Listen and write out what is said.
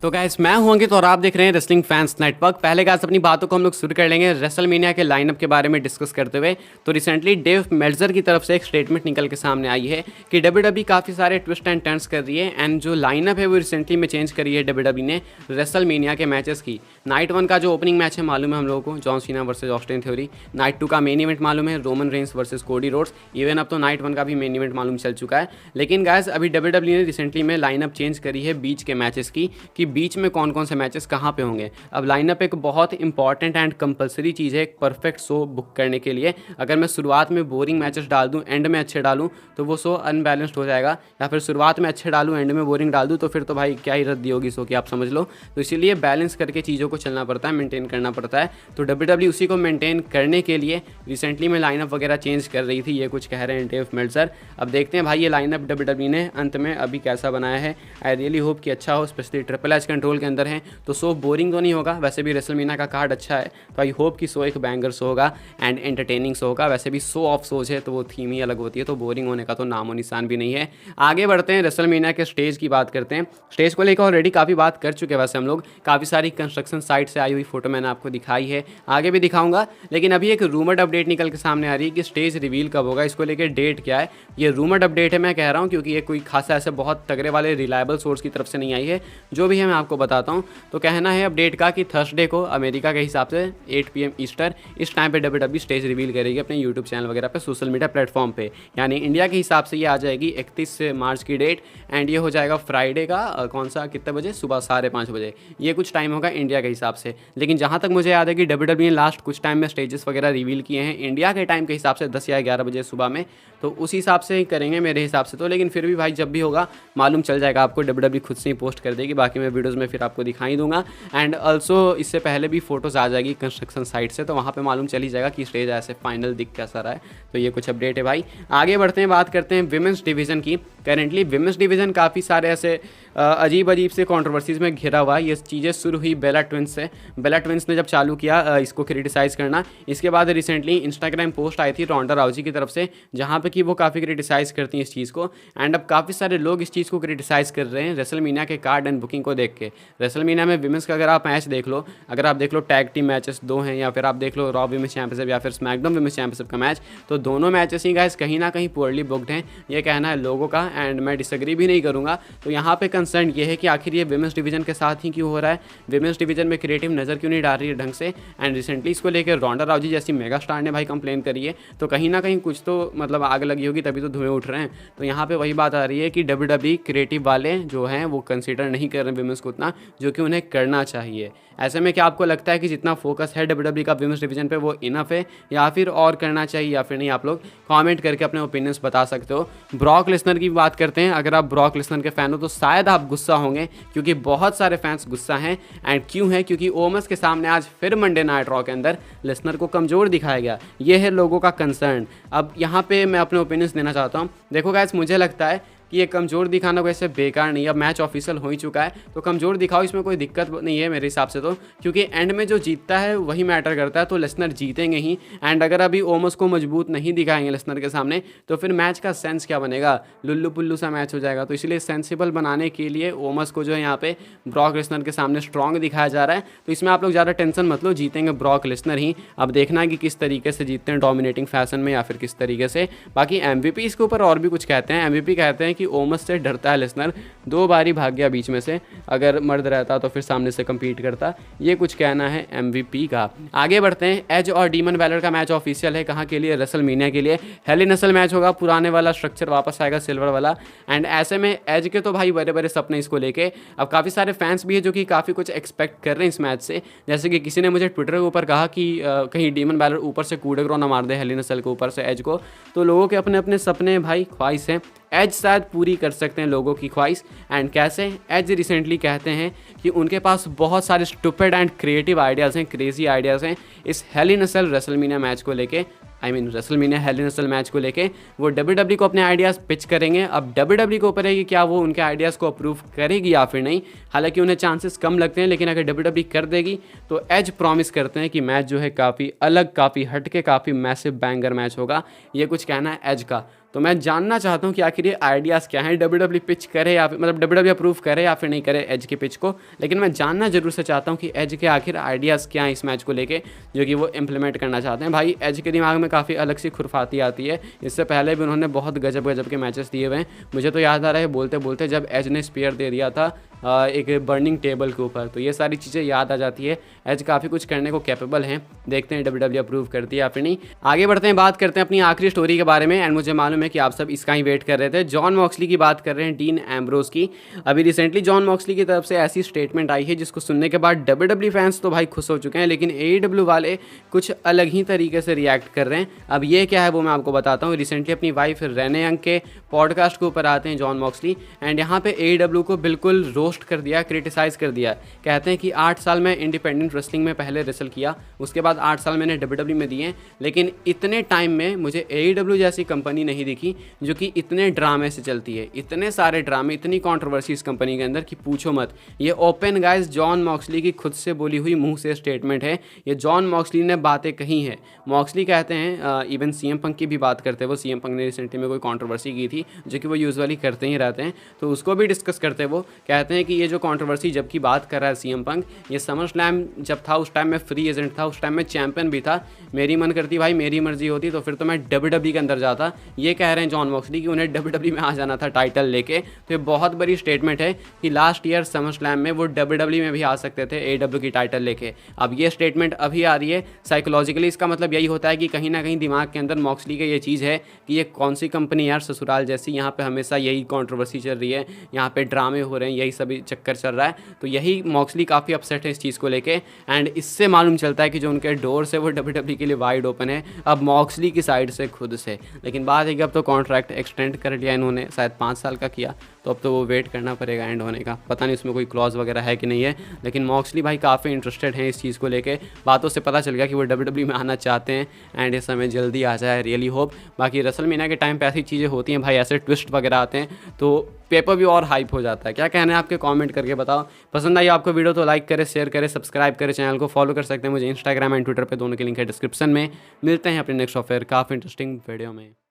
तो गाइस मैं हूं अंकित और आप देख रहे हैं रेसलिंग फैंस नेटवर्क। पहले गाइस अपनी बातों को हम लोग शुरू कर लेंगे रेसलमेनिया के लाइनअप के बारे में डिस्कस करते हुए। तो रिसेंटली डेव मेल्जर की तरफ से एक स्टेटमेंट निकल के सामने आई है कि डब्ल्यूडब्ल्यूई काफ़ी सारे ट्विस्ट एंड टर्न्स कर रही है एंड जो लाइनअप है वो रिसेंटली में चेंज करी है डब्ल्यूडब्ल्यूई ने रेसलमेनिया के मैचेस की। नाइट 1 का जो ओपनिंग मैच है मालूम है हम लोगों को, John Cena versus Austin theory. Night 2 का मेन इवेंट मालूम है, Roman Reigns versus Cody Rhodes. Even अब तो नाइट 1 का भी मेन इवेंट मालूम चल चुका है। लेकिन गाइस अभी डब्ल्यूडब्ल्यूई ने रिसेंटली में लाइनअप चेंज करी है बीच के मैचेस की, कि बीच में कौन कौन से मैचेस कहाँ पे होंगे। अब लाइनअप एक बहुत इंपॉर्टेंट एंड कंपलसरी चीज़ है एक परफेक्ट शो बुक करने के लिए। अगर मैं शुरुआत में बोरिंग मैचेस डाल दूँ, एंड में अच्छे डालूँ, तो वो शो अनबैलेंस्ड हो जाएगा। या फिर शुरुआत में अच्छे डालूँ, एंड में बोरिंग डाल दूँ, तो फिर तो भाई क्या ही रद्दी होगी शो की, आप समझ लो। तो इसीलिए बैलेंस करके चीज़ों को चलना पड़ता है, मेंटेन करना पड़ता है। तो डब्ल्यूडब्ल्यूई उसी को मेंटेन करने के लिए रिसेंटली में लाइनअप वगैरह चेंज कर रही थी, ये कुछ कह रहे हैं डेव मेल्जर। अब देखते हैं भाई ये लाइनअप डब्ल्यूडब्ल्यूई ने अंत में अभी कैसा बनाया है। आई रियली होप कि अच्छा हो, स्पेशली ट्रिपल एच कंट्रोल के अंदर है तो शो बोरिंग तो नहीं होगा। वैसे भी रेसलमेनिया का कार्ड अच्छा है, तो आई होप कि शो एक बैंगर शो होगा एंड एंटरटेनिंग शो होगा। वैसे भी शो ऑफ शोज है तो वो थीम ही अलग होती है, तो बोरिंग होने का तो नामो निशान भी नहीं है। आगे बढ़ते हैं, रेसलमेनिया के स्टेज की बात करते हैं। स्टेज को लेकर ऑलरेडी काफ़ी बात कर चुके हैं वैसे हम लोग। काफ़ी सारी कंस्ट्रक्शन साइट से आई हुई फोटो मैंने आपको दिखाई है, आगे भी दिखाऊंगा। लेकिन अभी एक रूमर्ड अपडेट निकल के सामने आ रही है कि स्टेज रिवील कब होगा, इसको लेकर डेट क्या है। ये रूमर्ड अपडेट है मैं कह रहा हूँ, क्योंकि ये कोई खासा ऐसे बहुत तगड़े वाले रिलायबल सोर्स की तरफ से नहीं आई है। जो भी है मैं आपको बताता हूँ। तो कहना है अपडेट का कि थर्सडे को अमेरिका के हिसाब से 8 PM ईस्टर इस टाइम पे डब्ल्यूडब्ल्यूई स्टेज रिवील करेगी अपने यूट्यूब चैनल वगैरह पे, सोशल मीडिया प्लेटफॉर्म पे। यानी इंडिया के हिसाब से ये आ जाएगी 31 मार्च की डेट, एंड ये हो जाएगा फ्राइडे का कौन सा कितने बजे, सुबह 5:30 बजे। ये कुछ टाइम होगा इंडिया के हिसाब से। लेकिन जहाँ तक मुझे याद है कि डब्ल्यूडब्ल्यूई ने लास्ट कुछ टाइम में स्टेजेस वगैरह रिवील किए हैं इंडिया के टाइम के हिसाब से 10 या 11 बजे सुबह में, तो उस हिसाब से ही करेंगे मेरे हिसाब से तो। लेकिन फिर भी भाई जब भी होगा मालूम चल जाएगा आपको, डब्ल्यूडब्ल्यूई खुद से ही पोस्ट कर देगी। बाकी मैं वीडियोज़ में फिर आपको दिखाई दूंगा। एंड ऑल्सो इससे पहले भी फोटोज़ आ जाएगी कंस्ट्रक्शन साइट से, तो वहाँ पे मालूम चल ही जाएगा कि स्टेज ऐसे फाइनल दिख कैसा रहा है। तो ये कुछ अपडेट है भाई। आगे बढ़ते हैं, बात करते हैं विमेंस डिवीज़न की। करेंटली विमेंस डिवीज़न काफ़ी सारे ऐसे अजीब से कंट्रोवर्सीज़ में घिरा हुआ है। ये चीज़ें शुरू हुई बेला ट्विंस से। बेला ट्विंस ने जब चालू किया इसको क्रिटिसाइज़ करना, इसके बाद रिसेंटली इंस्टाग्राम पोस्ट आई थी रोंडा राउजी की तरफ से, जहाँ पे कि वो काफ़ी क्रिटिसाइज़ करती हैं इस चीज़ को। एंड अब काफ़ी सारे लोग इस चीज़ को क्रिटिसाइज़ कर रहे हैं रेसलमेनिया के कार्ड एंड बुकिंग को देख के। रेसलमेनिया में विमेंस का अगर आप मैच देख लो, अगर आप देख लो टैग टीम मैचेस 2 हैं, या फिर आप देख लो रॉ विमेंस चैंपियनशिप या फिर स्मैकडाउन विमेंस चैंपियनशिप का मैच, तो दोनों मैचेस ही गाइस कहीं ना कहीं पुअरली बुक्ड हैं, ये कहना है लोगों का। एंड मैं डिसएग्री भी नहीं करूँगा। तो यहाँ पे कंसर्न ये है कि आखिर ये विमेंस डिवीजन के साथ ही क्यों हो रहा है, विमेंस डिवीजन में क्रिएटिव नज़र क्यों नहीं डाल रही है ढंग से। एंड रिसेंटली इसको लेकर रोंडा राउजी जैसी मेगा स्टार ने भाई कंप्लेन करी है, तो कहीं ना कहीं कुछ तो मतलब आग लगी होगी, तभी तो धुएं उठ रहे हैं। तो यहाँ पे वही बात आ रही है कि डब्ल्यूडब्ल्यूई क्रिएटिव वाले जो हैं वो कंसीडर नहीं कर रहे विमेंस को उतना, जो कि उन्हें करना चाहिए। ऐसे में क्या आपको लगता है कि जितना फोकस है डब्ल्यूडब्ल्यूई का विमेंस डिवीजन पे वो इनफ है, या फिर और करना चाहिए या फिर नहीं? आप लोग कमेंट करके अपने ओपिनियंस बता सकते हो। ब्रॉक लेसनर की बात करते हैं। अगर आप ब्रॉक लेसनर के फैन हो तो शायद आप गुस्सा होंगे, क्योंकि बहुत सारे फैंस गुस्सा हैं। एंड क्यों है? क्योंकि ओमस के सामने आज फिर मंडे नाइट रॉ के अंदर लेसनर को कमज़ोर दिखाया गया। ये है लोगों का कंसर्न। अब यहाँ पे मैं अपने ओपिनियंस देना चाहता हूँ। देखो गाइस, मुझे लगता है कि ये कमज़ोर दिखाना वैसे बेकार नहीं है। अब मैच ऑफिशियल हो ही चुका है, तो कमज़ोर दिखाओ, इसमें कोई दिक्कत नहीं है मेरे हिसाब से तो, क्योंकि एंड में जो जीतता है वही मैटर करता है। तो लेसनर जीतेंगे ही। एंड अगर अभी ओमस को मजबूत नहीं दिखाएंगे लेसनर के सामने, तो फिर मैच का सेंस क्या बनेगा? लुल्लू पुल्लू सा मैच हो जाएगा। तो इसलिए सेंसिबल बनाने के लिए ओमस को जो है यहाँ पे ब्रॉक लेसनर के सामने स्ट्रॉन्ग दिखाया जा रहा है। तो इसमें आप लोग ज़्यादा टेंशन मत लो, जीतेंगे ब्रॉक लेसनर ही। अब देखना है कि किस तरीके से जीतते हैं, डोमिनेटिंग फैशन में या फिर किस तरीके से। बाकी MVP इसके ऊपर और भी कुछ कहते हैं। MVP कहते हैं कि ओमस से डरता है लेसनर, 2 बारी भाग गया बीच में से, अगर मर्द रहता तो फिर सामने से compete करता। ये कुछ कहना है MVP का। आगे बढ़ते हैं, एज और डीमन वैलर का मैच ऑफिशियल है। कहाँ के लिए? रेसलमेनिया के लिए। हेल इन अ सेल मैच होगा, पुराने वाला स्ट्रक्चर वापस आएगा, सिल्वर वाला। एंड ऐसे में एज के तो भाई बड़े बड़े सपने इसको लेके। अब काफ़ी सारे फैंस भी है जो कि काफ़ी कुछ एक्सपेक्ट कर रहे हैं इस मैच से। जैसे कि किसी ने मुझे ट्विटर के ऊपर कहा कि कहीं डीमन वैलर ऊपर से कूडेग्रो ना मार दे हेल इन अ सेल के ऊपर से एज को। तो लोगों के अपने अपने सपने भाई, ख्वाहिश हैं। एज शायद पूरी कर सकते हैं लोगों की ख्वाहिश। एंड कैसे? एज रिसेंटली कहते हैं कि उनके पास बहुत सारे स्टूपिड एंड क्रिएटिव आइडियाज़ हैं, क्रेजी आइडियाज़ हैं इस हेल इन अ सेल रेसलमेनिया मैच को लेके। रेसलमेनिया हेल इन अ सेल मैच को लेके वो डब्ल्यूडब्ल्यूई को अपने आइडियाज़ पिच करेंगे। अब डब्ल्यूडब्ल्यूई के ऊपर है कि क्या वो उनके आइडियाज़ को अप्रूव करेगी या फिर नहीं। हालांकि उन्हें चांसेस कम लगते हैं, लेकिन अगर डब्ल्यूडब्ल्यूई कर देगी तो एज प्रॉमिस करते हैं कि मैच जो है काफ़ी अलग, काफ़ी हटके, काफ़ी मैसिव बैंगर मैच होगा। ये कुछ कहना है एज का। तो मैं जानना चाहता हूँ कि आखिर ये आइडियाज़ क्या हैं, डब्ल्यूडब्ल्यू पिच करे या फिर मतलब डब्ल्यूडब्ल्यू अप्रूव करे या फिर नहीं करे एज के पिच को, लेकिन मैं जानना जरूर से चाहता हूँ कि एज के आखिर आइडियाज़ क्या हैं इस मैच को लेके जो कि वो इम्प्लीमेंट करना चाहते हैं। भाई एज के दिमाग में काफ़ी अलग सी खुरफाती आती है, इससे पहले भी उन्होंने बहुत गजब गजब के मैचेस दिए हुए हैं। मुझे तो याद आ रहा है बोलते बोलते जब एज ने स्पीयर दे दिया था एक बर्निंग टेबल के ऊपर, तो ये सारी चीज़ें याद आ जाती है। एज काफ़ी कुछ करने को कैपेबल हैं, देखते हैं डब्ल्यूडब्ल्यू अप्रूव करती है या फिर नहीं। आगे बढ़ते हैं, बात करते हैं अपनी आखिरी स्टोरी के बारे में। एंड मुझे मालूम है कि आप सब इसका ही वेट कर रहे थे, जॉन मॉक्सली की बात कर रहे हैं, डीन एम्ब्रोस की। अभी रिसेंटली जॉन मॉक्सली की तरफ से ऐसी स्टेटमेंट आई है जिसको सुनने के बाद डब्ल्यूडब्ल्यू फैंस तो भाई खुश हो चुके हैं, लेकिन एईडब्ल्यू वाले कुछ अलग ही तरीके से रिएक्ट कर रहे हैं। अब ये क्या है वो मैं आपको बताता हूँ। रिसेंटली अपनी वाइफ रेने यंग के पॉडकास्ट के ऊपर आते हैं जॉन मॉक्सली, एंड यहाँ पे एईडब्ल्यू को बिल्कुल रोस्ट कर दिया, क्रिटिसाइज कर दिया। कहते हैं कि 8 साल में इंडिपेंडेंट रेसलिंग में पहले रेसल किया, उसके बाद 8 साल मैंने डब्ल्यूडब्ल्यू में दिए, लेकिन इतने टाइम में मुझे एईडब्ल्यू जैसी कंपनी नहीं दिखी जो कि इतने ड्रामे से चलती है। इतने सारे ड्रामे, इतनी कंट्रोवर्सी इस कंपनी के अंदर कि पूछो मत। ये ओपन गाइस जॉन मॉक्सली की खुद से बोली हुई मुंह से स्टेटमेंट है, ये जॉन मॉक्सली ने बातें कही हैं। मॉक्सली कहते हैं, इवन सीएम पंक की भी बात करते हैं वो, सीएम पंक ने रिसेंटली में कोई कंट्रोवर्सी की थी जो कि वो यूजुअली करते ही रहते हैं, तो उसको भी डिस्कस करते हैं। वो कहते हैं कि ये जो कंट्रोवर्सी जबकि बात कर रहा है सीएम पंक, ये समर स्लैम जब था उस टाइम में फ्री एजेंट था, उस टाइम में चैंपियन भी था। मेरी मन करती भाई, मेरी मर्जी होती तो फिर तो मैं डब्ल्यूडब्ल्यू के अंदर जाता। ये कह रहे हैं जॉन मॉक्सली कि उन्हें डब्ल्यूडब्ल्यू में आ जाना था टाइटल लेके। तो ये बहुत बड़ी स्टेटमेंट है कि लास्ट ईयर समर स्लैम में वो डब्ल्यूडब्ल्यू में भी आ सकते थे एडब्ल्यू की टाइटल लेके। अब ये स्टेटमेंट अभी आ रही है। साइकोलॉजिकली इसका मतलब यही होता है कि कहीं ना कहीं दिमाग के अंदर मॉक्सली का ये चीज़ है कि ये कौन सी कंपनी यार, ससुराल जैसी, यहाँ पे हमेशा यही कंट्रोवर्सी चल रही है, यहाँ पे ड्रामे हो रहे हैं, यही सभी चक्कर चल रहा है। तो यही मॉक्सली काफ़ी अपसेट है इस चीज़ को लेके, एंड इससे मालूम चलता है कि जो उनके डोर्स है वो डब्ल्यूडब्ल्यू के लिए वाइड ओपन है, अब मॉक्सली की साइड से खुद से। लेकिन बात है कि अब तो कॉन्ट्रैक्ट एक्सटेंड कर लिया इन्होंने, शायद 5 साल का किया, तो अब तो वो वेट करना पड़ेगा एंड होने का। पता नहीं उसमें कोई क्लॉज वगैरह है कि नहीं है, लेकिन मॉक्सली भाई काफ़ी इंटरेस्टेड हैं इस चीज़ को लेके। बातों से पता चल गया कि वो डब्ल्यूडब्ल्यू में आना चाहते हैं, एंड ये समय जल्दी आ जाए, रियली होप। बाकी रेसलमेनिया के टाइम पे ऐसी चीज़ें होती हैं भाई, ऐसे ट्विस्ट वगैरह आते हैं तो पेपर भी और हाइप हो जाता है। क्या कहना है आपके, कमेंट करके बताओ। पसंद आई आपको वीडियो तो लाइक करें, शेयर करें, सब्सक्राइब करें, चैनल को फॉलो कर सकते हैं मुझे इंस्टाग्राम एंड ट्विटर पे, दोनों के लिंक है डिस्क्रिप्शन में। मिलते हैं अपने नेक्स्ट ऑफर काफ़ी इंटरेस्टिंग वीडियो में।